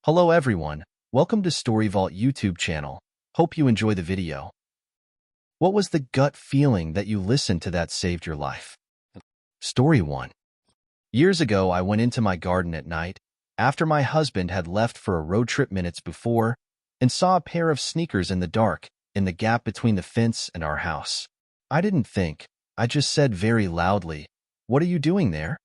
Hello everyone, welcome to Story Vault YouTube channel. Hope you enjoy the video. What was the gut feeling that you listened to that saved your life? Story 1. Years ago, I went into my garden at night, after my husband had left for a road trip minutes before, and saw a pair of sneakers in the dark, in the gap between the fence and our house. I didn't think, I just said very loudly, "What are you doing there?"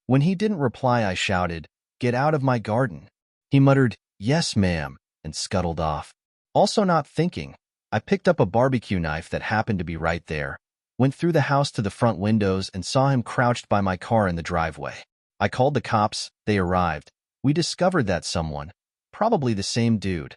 When he didn't reply, I shouted, "Get out of my garden." He muttered, "Yes, ma'am," and scuttled off. Also not thinking, I picked up a barbecue knife that happened to be right there, went through the house to the front windows and saw him crouched by my car in the driveway. I called the cops, they arrived. We discovered that someone, probably the same dude,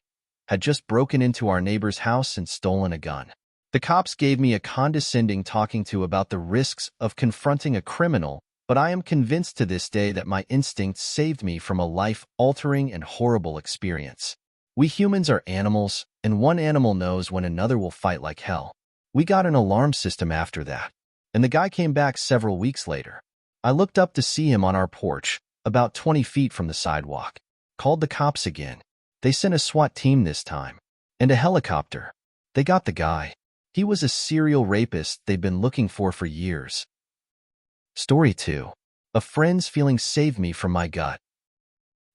had just broken into our neighbor's house and stolen a gun. The cops gave me a condescending talking to about the risks of confronting a criminal, but I am convinced to this day that my instincts saved me from a life-altering and horrible experience. We humans are animals, and one animal knows when another will fight like hell. We got an alarm system after that, and the guy came back several weeks later. I looked up to see him on our porch, about 20 feet from the sidewalk. Called the cops again. They sent a SWAT team this time, and a helicopter. They got the guy. He was a serial rapist they'd been looking for years. Story 2. A friend's feeling saved me from my gut.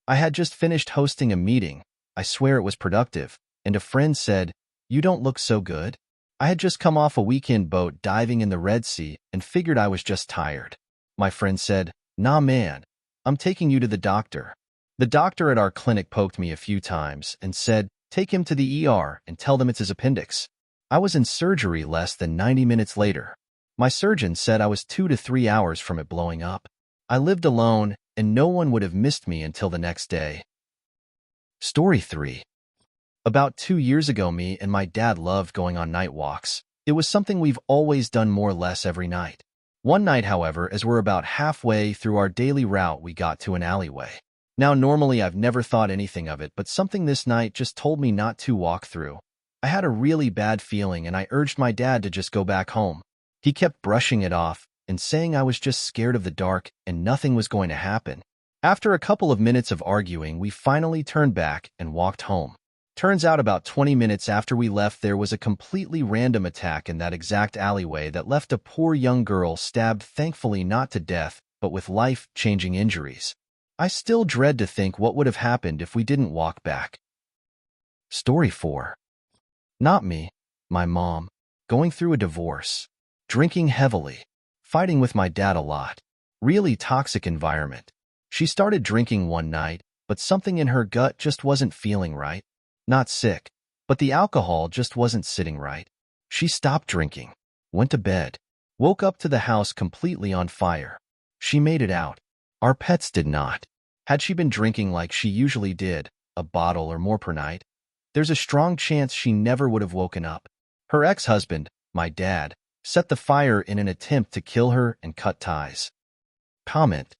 I had just finished hosting a meeting, I swear it was productive, and a friend said, "You don't look so good." I had just come off a weekend boat diving in the Red Sea and figured I was just tired. My friend said, "Nah man, I'm taking you to the doctor." The doctor at our clinic poked me a few times and said, "Take him to the ER and tell them it's his appendix." I was in surgery less than 90 minutes later. My surgeon said I was 2 to 3 hours from it blowing up. I lived alone, and no one would have missed me until the next day. Story 3. About 2 years ago, me and my dad loved going on night walks. It was something we've always done more or less every night. One night, however, as we're about halfway through our daily route, we got to an alleyway. Now, normally I've never thought anything of it, but something this night just told me not to walk through. I had a really bad feeling, and I urged my dad to just go back home. He kept brushing it off and saying I was just scared of the dark and nothing was going to happen. After a couple of minutes of arguing, we finally turned back and walked home. Turns out about 20 minutes after we left, there was a completely random attack in that exact alleyway that left a poor young girl stabbed, thankfully not to death, but with life-changing injuries. I still dread to think what would have happened if we didn't walk back. Story 4. Not me, my mom, going through a divorce. Drinking heavily, fighting with my dad a lot, really toxic environment. She started drinking one night, but something in her gut just wasn't feeling right. Not sick, but the alcohol just wasn't sitting right. She stopped drinking, went to bed, woke up to the house completely on fire. She made it out. Our pets did not. Had she been drinking like she usually did, a bottle or more per night, there's a strong chance she never would have woken up. Her ex-husband, my dad, set the fire in an attempt to kill her and cut ties. Comment.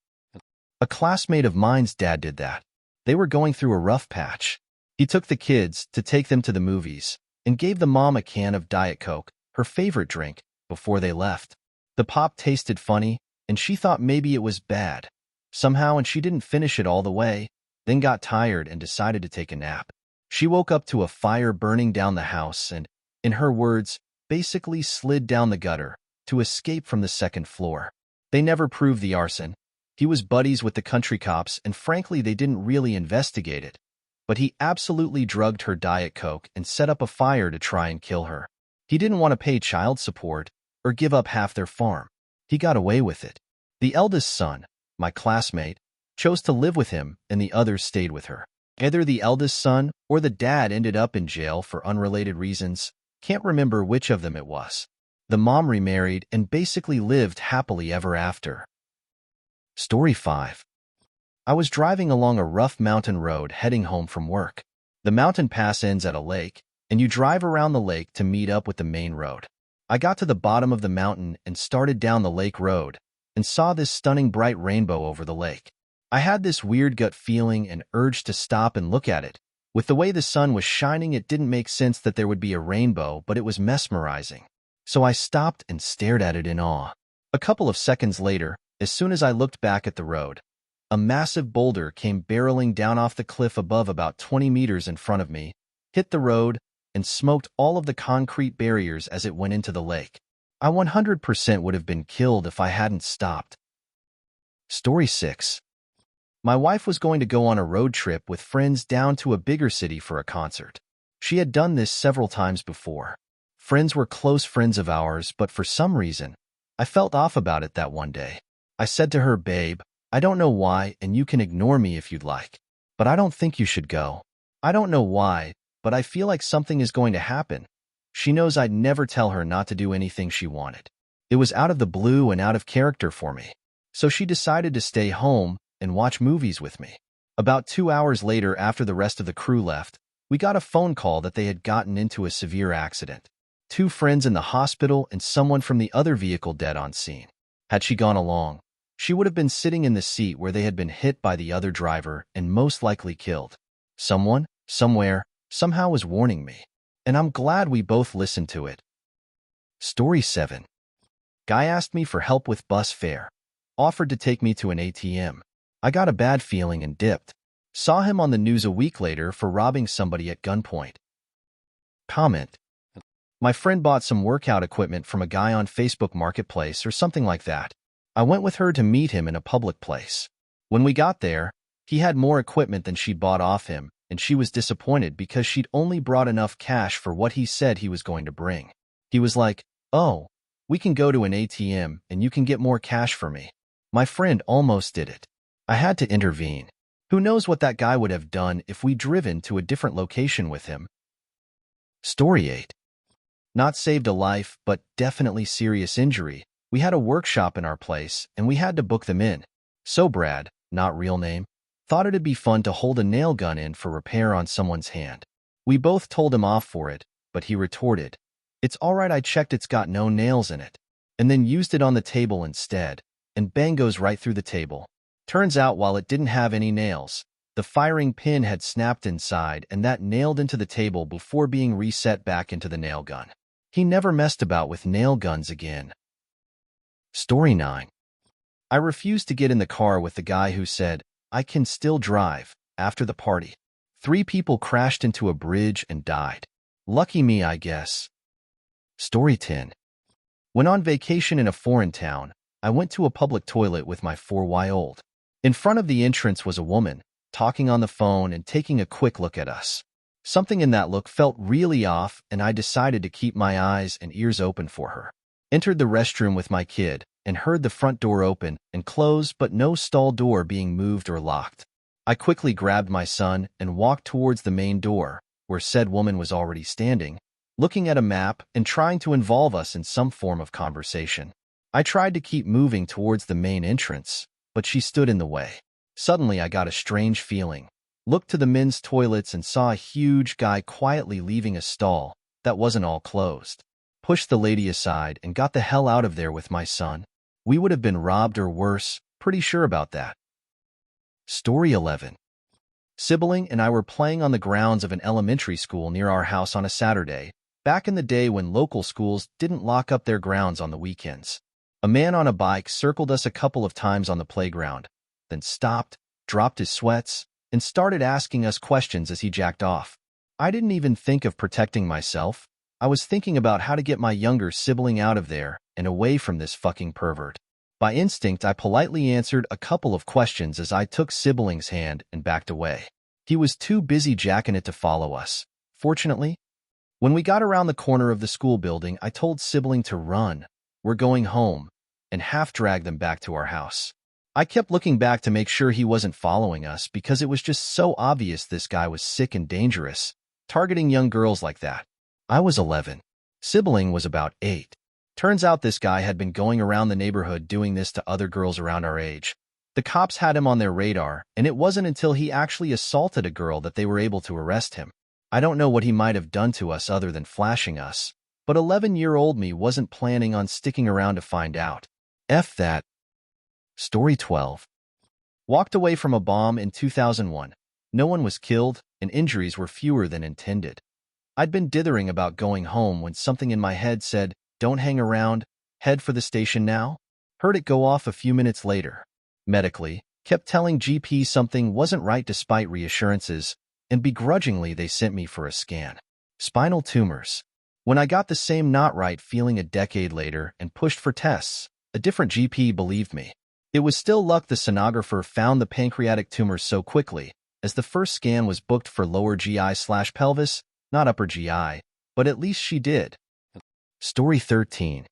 A classmate of mine's dad did that. They were going through a rough patch. He took the kids to take them to the movies and gave the mom a can of Diet Coke, her favorite drink, before they left. The pop tasted funny, and she thought maybe it was bad. Somehow, and she didn't finish it all the way, then got tired and decided to take a nap. She woke up to a fire burning down the house and, in her words, basically slid down the gutter to escape from the second floor. They never proved the arson. He was buddies with the country cops, and frankly, they didn't really investigate it. But he absolutely drugged her Diet Coke and set up a fire to try and kill her. He didn't want to pay child support or give up half their farm. He got away with it. The eldest son, my classmate, chose to live with him, and the others stayed with her. Either the eldest son or the dad ended up in jail for unrelated reasons. Can't remember which of them it was. The mom remarried and basically lived happily ever after. Story 5. I was driving along a rough mountain road heading home from work. The mountain pass ends at a lake, and you drive around the lake to meet up with the main road. I got to the bottom of the mountain and started down the lake road and saw this stunning bright rainbow over the lake. I had this weird gut feeling and urge to stop and look at it. With the way the sun was shining, it didn't make sense that there would be a rainbow, but it was mesmerizing. So I stopped and stared at it in awe. A couple of seconds later, as soon as I looked back at the road, A massive boulder came barreling down off the cliff above about 20 meters in front of me, hit the road, and smoked all of the concrete barriers as it went into the lake. I 100% would have been killed if I hadn't stopped. Story 6. My wife was going to go on a road trip with friends down to a bigger city for a concert. She had done this several times before. Friends were close friends of ours, but for some reason, I felt off about it that one day. I said to her, "Babe, I don't know why, and you can ignore me if you'd like, but I don't think you should go. I don't know why, but I feel like something is going to happen." She knows I'd never tell her not to do anything she wanted. It was out of the blue and out of character for me. So she decided to stay home and watch movies with me. About 2 hours later, after the rest of the crew left, we got a phone call that they had gotten into a severe accident. 2 friends in the hospital and someone from the other vehicle dead on scene. Had she gone along, she would have been sitting in the seat where they had been hit by the other driver and most likely killed. Someone, somewhere, somehow was warning me, and I'm glad we both listened to it. Story 7. Guy asked me for help with bus fare. Offered to take me to an ATM. I got a bad feeling and dipped. Saw him on the news a week later for robbing somebody at gunpoint. Comment. My friend bought some workout equipment from a guy on Facebook Marketplace or something like that. I went with her to meet him in a public place. When we got there, he had more equipment than she'd bought off him, and she was disappointed because she'd only brought enough cash for what he said he was going to bring. He was like, "Oh, we can go to an ATM and you can get more cash for me." My friend almost did it. I had to intervene. Who knows what that guy would have done if we'd driven to a different location with him. Story 8. Not saved a life, but definitely serious injury. We had a workshop in our place, and we had to book them in. So Brad, not real name, thought it'd be fun to hold a nail gun in for repair on someone's hand. We both told him off for it, but he retorted, "It's all right, I checked, it's got no nails in it," and then used it on the table instead, and bang goes right through the table. Turns out while it didn't have any nails, the firing pin had snapped inside and that nailed into the table before being reset back into the nail gun. He never messed about with nail guns again. Story 9. I refused to get in the car with the guy who said, "I can still drive," after the party. 3 people crashed into a bridge and died. Lucky me, I guess. Story 10. When on vacation in a foreign town, I went to a public toilet with my 4-year-old. In front of the entrance was a woman, talking on the phone and taking a quick look at us. Something in that look felt really off, and I decided to keep my eyes and ears open for her. Entered the restroom with my kid and heard the front door open and close, but no stall door being moved or locked. I quickly grabbed my son and walked towards the main door, where said woman was already standing, looking at a map and trying to involve us in some form of conversation. I tried to keep moving towards the main entrance, but she stood in the way. Suddenly, I got a strange feeling. Looked to the men's toilets and saw a huge guy quietly leaving a stall that wasn't all closed. Pushed the lady aside and got the hell out of there with my son. We would have been robbed or worse, pretty sure about that. Story 11. Sibling and I were playing on the grounds of an elementary school near our house on a Saturday, back in the day when local schools didn't lock up their grounds on the weekends. A man on a bike circled us a couple of times on the playground, then stopped, dropped his sweats, and started asking us questions as he jacked off. I didn't even think of protecting myself. I was thinking about how to get my younger sibling out of there and away from this fucking pervert. By instinct, I politely answered a couple of questions as I took sibling's hand and backed away. He was too busy jacking it to follow us. Fortunately, when we got around the corner of the school building, I told sibling to run. "We're going home," and half-dragged them back to our house. I kept looking back to make sure he wasn't following us because it was just so obvious this guy was sick and dangerous, targeting young girls like that. I was 11. Sibling was about 8. Turns out this guy had been going around the neighborhood doing this to other girls around our age. The cops had him on their radar, and it wasn't until he actually assaulted a girl that they were able to arrest him. I don't know what he might have done to us other than flashing us, but 11-year-old me wasn't planning on sticking around to find out. F that. Story 12. Walked away from a bomb in 2001. No one was killed, and injuries were fewer than intended. I'd been dithering about going home when something in my head said, "Don't hang around, head for the station now." Heard it go off a few minutes later. Medically, Kept telling GP something wasn't right despite reassurances, and begrudgingly they sent me for a scan. Spinal tumors. When I got the same not right feeling a decade later and pushed for tests, a different GP believed me. It was still luck the sonographer found the pancreatic tumors so quickly, as the first scan was booked for lower GI/pelvis, not upper GI, but at least she did. Story 13.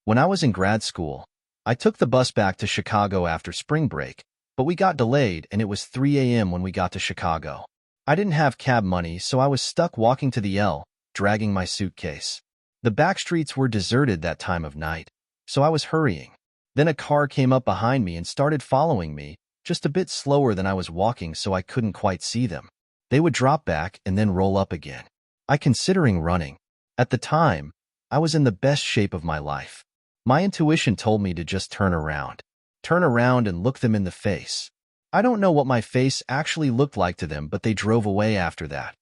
When I was in grad school, I took the bus back to Chicago after spring break, but we got delayed and it was 3 a.m. when we got to Chicago. I didn't have cab money, so I was stuck walking to the L, dragging my suitcase. The back streets were deserted that time of night, so I was hurrying. Then a car came up behind me and started following me, just a bit slower than I was walking so I couldn't quite see them. They would drop back and then roll up again. I considering running. At the time, I was in the best shape of my life. My intuition told me to just turn around and look them in the face. I don't know what my face actually looked like to them, but they drove away after that.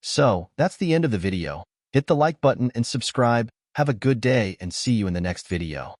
So, that's the end of the video. Hit the like button and subscribe. Have a good day and see you in the next video.